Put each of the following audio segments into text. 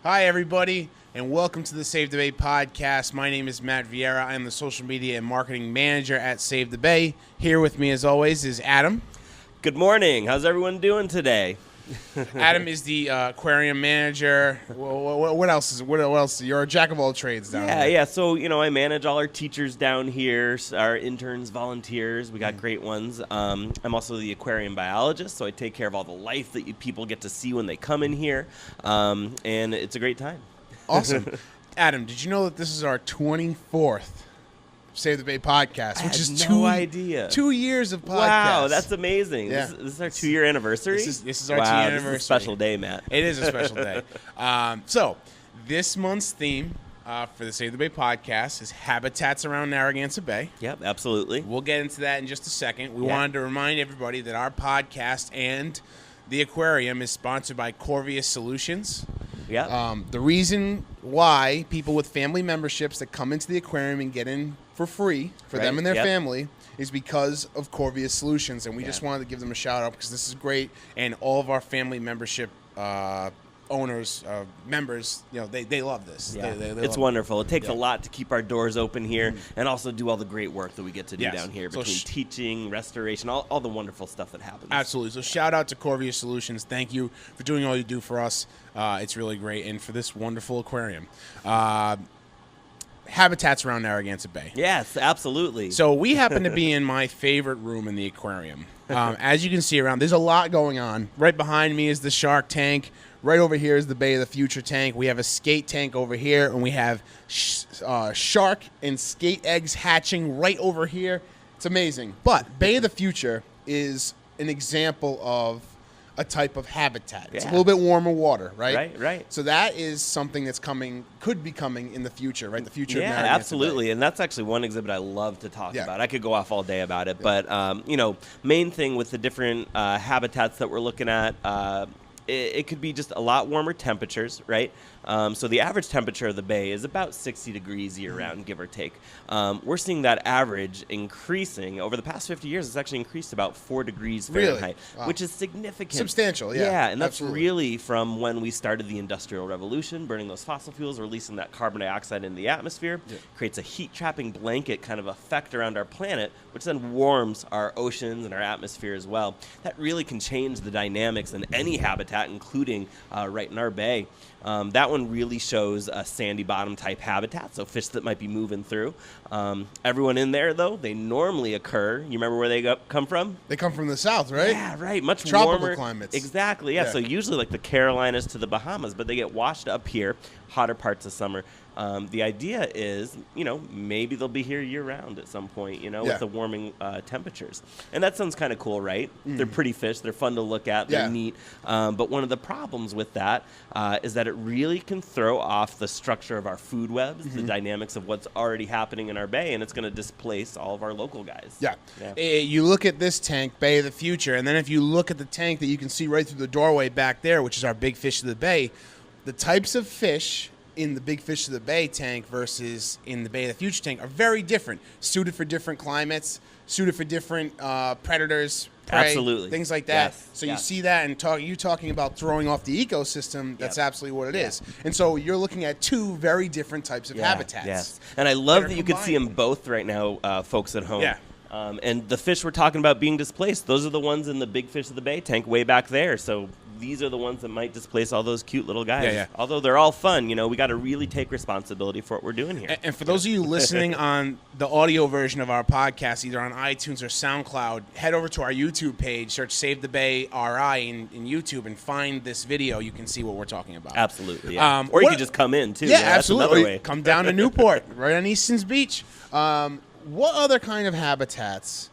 Hi, everybody, and welcome to the Save the Bay podcast. My name is Matt Vieira. I am the social media and marketing manager at Save the Bay. Here with me, as always, is Adam. Good morning. How's everyone doing today? Adam is the aquarium manager. What else? What else? You're a jack of all trades down there. Yeah. So, I manage all our teachers down here, our interns, volunteers. We got great ones. I'm also the aquarium biologist, so I take care of all the life that people get to see when they come in here, and it's a great time. Awesome. Adam, did you know that this is our 24th Save the Bay podcast, which is idea. 2 years of podcasts. Wow, that's amazing. Yeah. This is our 2-year anniversary? This is our 2-year anniversary. This is a special day, Matt. It is a special day. So this month's theme for the Save the Bay podcast is habitats around Narragansett Bay. Yep, absolutely. We'll get into that in just a second. We wanted to remind everybody that our podcast and the aquarium is sponsored by Corvius Solutions. Yeah. The reason why people with family memberships that come into the aquarium and get in for free for them and their family is because of Corvius Solutions, and we just wanted to give them a shout out because this is great, and all of our family membership owners, members, they love this. Yeah. They it's wonderful. It takes a lot to keep our doors open here and also do all the great work that we get to do down here between teaching, restoration, all the wonderful stuff that happens. Absolutely. So shout out to Corvius Solutions. Thank you for doing all you do for us. It's really great, and for this wonderful aquarium. Habitats around Narragansett Bay. Yes, absolutely. So we happen to be in my favorite room in the aquarium. As you can see around, there's a lot going on. Right behind me is the shark tank. Right over here is the Bay of the Future tank. We have a skate tank over here, and we have shark and skate eggs hatching right over here. It's amazing. But Bay of the Future is an example of a type of habitat. It's a little bit warmer water, right? Right. So that is something that's could be coming in the future, right? The future of Narragansett absolutely. Bay. And that's actually one exhibit I love to talk about. I could go off all day about it. But, main thing with the different habitats that we're looking at, it could be just a lot warmer temperatures, right? So the average temperature of the bay is about 60 degrees year-round, give or take. We're seeing that average increasing. Over the past 50 years, it's actually increased about 4 degrees Fahrenheit, which is significant. Substantial, yeah. Yeah, and that's really from when we started the Industrial Revolution, burning those fossil fuels, releasing that carbon dioxide into the atmosphere, creates a heat-trapping blanket kind of effect around our planet, which then warms our oceans and our atmosphere as well. That really can change the dynamics in any habitat, including right in our bay. That one really shows a sandy bottom type habitat, so fish that might be moving through. Everyone in there, though, they normally occur. You remember where they come from? They come from the south, right? Yeah, right. Much tropical warmer climates. Exactly, yeah. So usually like the Carolinas to the Bahamas, but they get washed up here, hotter parts of summer. The idea is, maybe they'll be here year-round at some point, with the warming temperatures. And that sounds kind of cool, right? They're pretty fish. They're fun to look at. They're neat. But one of the problems with that is that it really can throw off the structure of our food webs, the dynamics of what's already happening in our bay, and it's going to displace all of our local guys. Yeah. You look at this tank, Bay of the Future, and then if you look at the tank that you can see right through the doorway back there, which is our Big Fish of the Bay, the types of fish in the Big Fish of the Bay tank versus in the Bay of the Future tank are very different, suited for different climates, suited for different predators, prey, things like that. So you see that, and you talking about throwing off the ecosystem, that's absolutely what it is. And so you're looking at two very different types of habitats. Yes. And I love that you could see them both right now, folks at home. Yeah. And the fish we're talking about being displaced, those are the ones in the Big Fish of the Bay tank way back there. So these are the ones that might displace all those cute little guys. Although they're all fun, we got to really take responsibility for what we're doing here. And for those of you listening on the audio version of our podcast, either on iTunes or SoundCloud, head over to our YouTube page, search Save the Bay RI in YouTube, and find this video. You can see what we're talking about. Absolutely, yeah. Or you can just come in, too. Yeah, absolutely. Come down to Newport, right on Easton's Beach. What other kind of habitats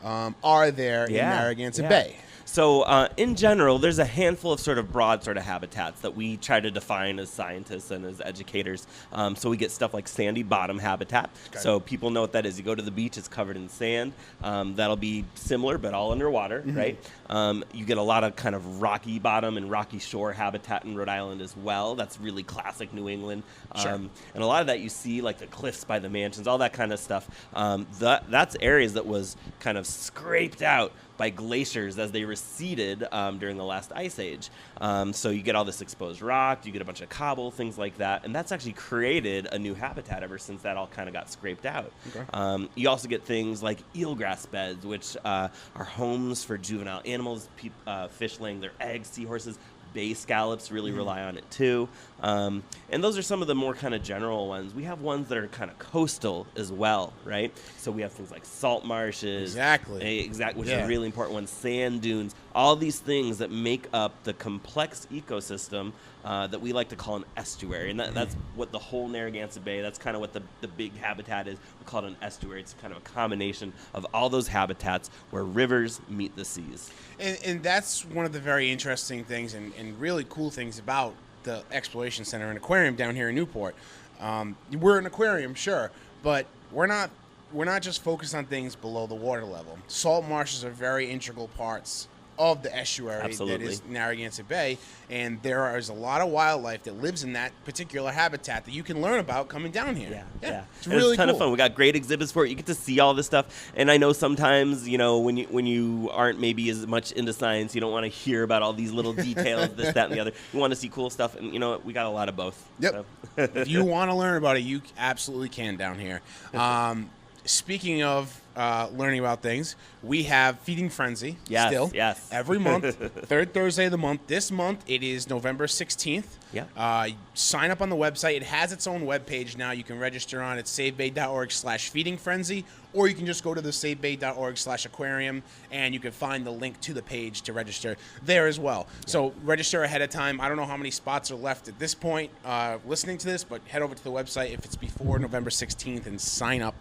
are there in Narragansett Bay? So in general, there's a handful of sort of broad sort of habitats that we try to define as scientists and as educators. So we get stuff like sandy bottom habitat. So people know what that is. You go to the beach, it's covered in sand. That'll be similar, but all underwater, right? You get a lot of kind of rocky bottom and rocky shore habitat in Rhode Island as well. That's really classic New England. And a lot of that you see, like the cliffs by the mansions, all that kind of stuff. That's areas that was kind of scraped out by glaciers as they receded during the last ice age. So you get all this exposed rock, you get a bunch of cobble, things like that, and that's actually created a new habitat ever since that all kind of got scraped out. Okay. You also get things like eelgrass beds, which are homes for juvenile animals, fish laying their eggs, seahorses. Bay scallops really rely on it too. And those are some of the more kind of general ones. We have ones that are kind of coastal as well, right? So we have things like salt marshes. Exactly. Which is a really important one. Sand dunes. All these things that make up the complex ecosystem that we like to call an estuary. And that's what the whole Narragansett Bay, that's kind of what the big habitat is. We call it an estuary. It's kind of a combination of all those habitats where rivers meet the seas. And that's one of the very interesting things and really cool things about the Exploration Center and Aquarium down here in Newport. We're an aquarium, sure, but we're not just focused on things below the water level. Salt marshes are very integral parts of the estuary Absolutely. that is Narragansett Bay, and there is a lot of wildlife that lives in that particular habitat that you can learn about coming down here. Yeah. It's And really it's a ton cool. of fun. We got great exhibits for it. You get to see all this stuff. And I know sometimes, when you aren't maybe as much into science, you don't want to hear about all these little details, this, that, and the other. You want to see cool stuff, and we got a lot of both. Yep. So. If you want to learn about it, you absolutely can down here. Speaking of learning about things, we have Feeding Frenzy still. Yes. Every month, third Thursday of the month. This month, it is November 16th. Yeah. Sign up on the website. It has its own webpage now. You can register on it, savebay.org/feedingfrenzy, or you can just go to the savebay.org/aquarium, and you can find the link to the page to register there as well. Yeah. So register ahead of time. I don't know how many spots are left at this point listening to this, but head over to the website if it's before November 16th and sign up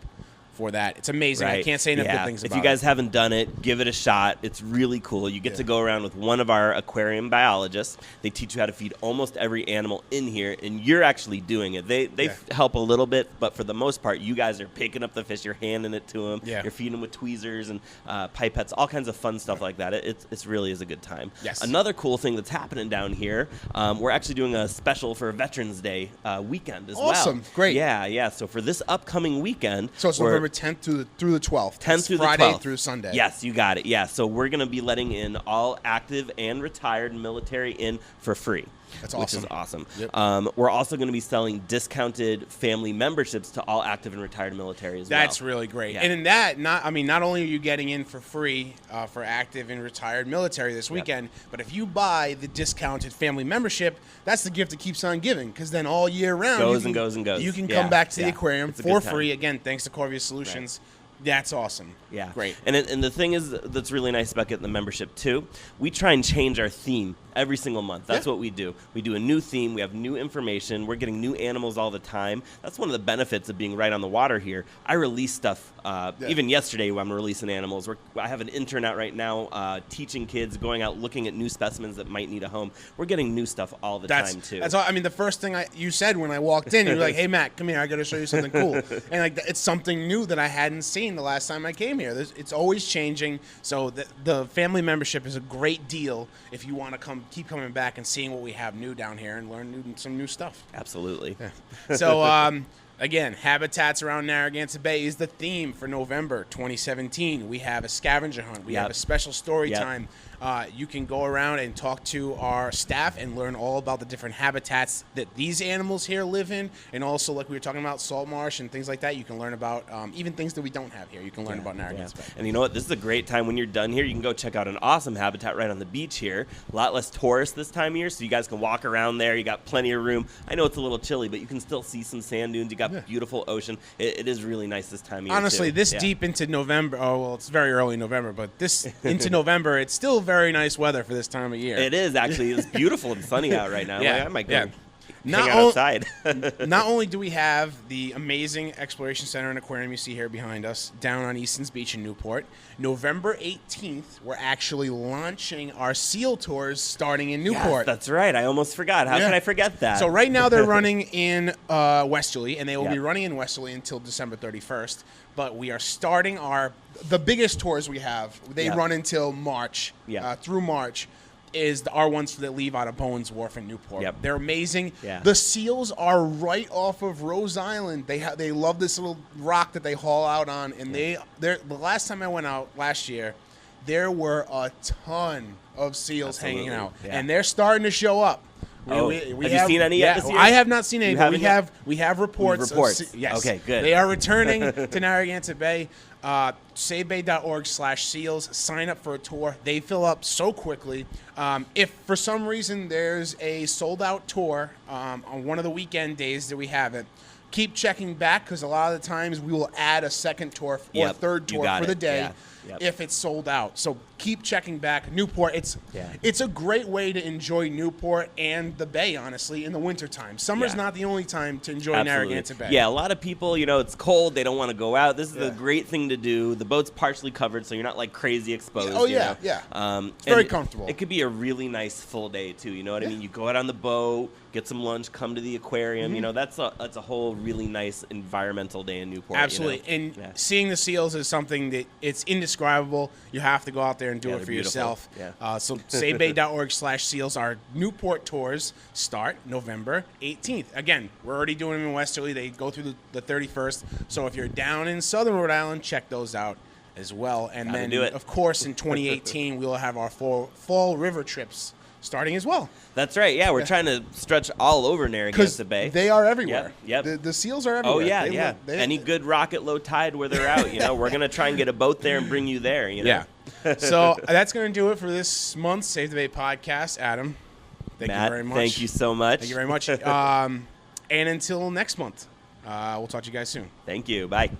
for that. It's amazing. Right. I can't say enough good things about it. If you guys haven't done it, give it a shot. It's really cool. You get to go around with one of our aquarium biologists. They teach you how to feed almost every animal in here, and you're actually doing it. They help a little bit, but for the most part, you guys are picking up the fish. You're handing it to them. Yeah. You're feeding them with tweezers and pipettes, all kinds of fun stuff like that. It really is a good time. Yes. Another cool thing that's happening down here, we're actually doing a special for Veterans Day weekend as well. Awesome. Great. Yeah. So for this upcoming weekend, So it's November 10th through the 12th. 10th through Friday the 12th. through Sunday. Yes, you got it. Yeah, so we're going to be letting in all active and retired military in for free. That's Which awesome. is awesome. Yep. We're also going to be selling discounted family memberships to all active and retired military as well. That's really great. Yeah. And in that, not only are you getting in for free for active and retired military this weekend, but if you buy the discounted family membership, that's the gift that keeps on giving, because then all year round Goes. you can come back to the aquarium It's a for good time. free. Again, thanks to Corvia Solutions. That's awesome. Yeah. Great. And the thing is that's really nice about getting the membership too, we try and change our theme every single month. That's what we do. We do a new theme. We have new information. We're getting new animals all the time. That's one of the benefits of being right on the water here. I release stuff. Even yesterday when I'm releasing animals. I have an intern out right now teaching kids, going out looking at new specimens that might need a home. We're getting new stuff all the time too. That's all. I mean, the first thing you said when I walked in, you were like, "Hey, Matt, come here. I got to show you something cool." And it's something new that I hadn't seen the last time I came here. It's always changing. So the family membership is a great deal if you want to keep coming back and seeing what we have new down here and learn some new stuff. Absolutely. Yeah. So again, habitats around Narragansett Bay is the theme for November 2017. We have a scavenger hunt. We have a special story time. You can go around and talk to our staff and learn all about the different habitats that these animals here live in, and also, like we were talking about, salt marsh and things like that. You can learn about even things that we don't have here. You can learn about Narragansett Bay. And you know what? This is a great time when you're done here. You can go check out an awesome habitat right on the beach here. A lot less tourists this time of year, so you guys can walk around there. You got plenty of room. I know it's a little chilly, but you can still see some sand dunes. You got beautiful ocean. It is really nice this time of year. Honestly, too. deep into November. Oh well, it's very early November, but this into November, it's still very nice weather for this time of year. It is actually. It's beautiful and sunny out right now. I might go hang out outside. Not only do we have the amazing Exploration Center and Aquarium you see here behind us down on Easton's Beach in Newport, November 18th, we're actually launching our SEAL tours starting in Newport. Yes, that's right. I almost forgot. How could I forget that? So right now they're running in Westerly, and they will be running in Westerly until December 31st. But we are starting the biggest tours we have. They run until March, through March. Is our ones that leave out of Bowen's Wharf in Newport. They're amazing. The seals are right off of Rose Island. They love this little rock that they haul out on, and the last time I went out last year, there were a ton of seals Absolutely. hanging out, Yeah. and they're starting to show up. Have you seen any yet this year? I have not seen any. You But haven't yet? we have reports. Reports. Yes. Okay, good. They are returning to Narragansett Bay. SaveBay.org/seals. Sign up for a tour. They fill up so quickly. If for some reason there's a sold-out tour on one of the weekend days that we have it, keep checking back because a lot of the times we will add a second tour or Yep, third you tour got for the it. day. Yeah. Yep. If it's sold out. So keep checking back. Newport, it's a great way to enjoy Newport and the Bay, honestly, in the wintertime. Summer's Yeah. not the only time to enjoy Absolutely. Narragansett Bay. Yeah, a lot of people, it's cold. They don't want to go out. This is Yeah. a great thing to do. The boat's partially covered, so you're not like crazy exposed. Oh, you yeah, know? yeah. It's very comfortable. It could be a really nice full day too. You know what I mean? You go out on the boat, get some lunch, come to the aquarium. Mm-hmm. That's a whole really nice environmental day in Newport. Absolutely. And seeing the seals is something that it's indescribable. You have to go out there and do Yeah, it they're for beautiful. yourself. Yeah. So SaveBay.org/seals. Our Newport tours start November 18th. Again, we're already doing them in Westerly. They go through the 31st. So if you're down in Southern Rhode Island, check those out as well. And Gotta then, do it. of course, in 2018, we will have our fall river trips starting as well. That's right. Yeah, we're trying to stretch all over Because Narragansett Bay. they are everywhere. Yep. The seals are everywhere. Oh yeah, They yeah. live- they- Any good rocket low tide where they're out, we're gonna try and get a boat there and bring you there. Yeah. So that's going to do it for this month's Save the Bay podcast. Adam, thank Matt, you very much. thank you so much. Thank you very much. And until next month, we'll talk to you guys soon. Thank you. Bye.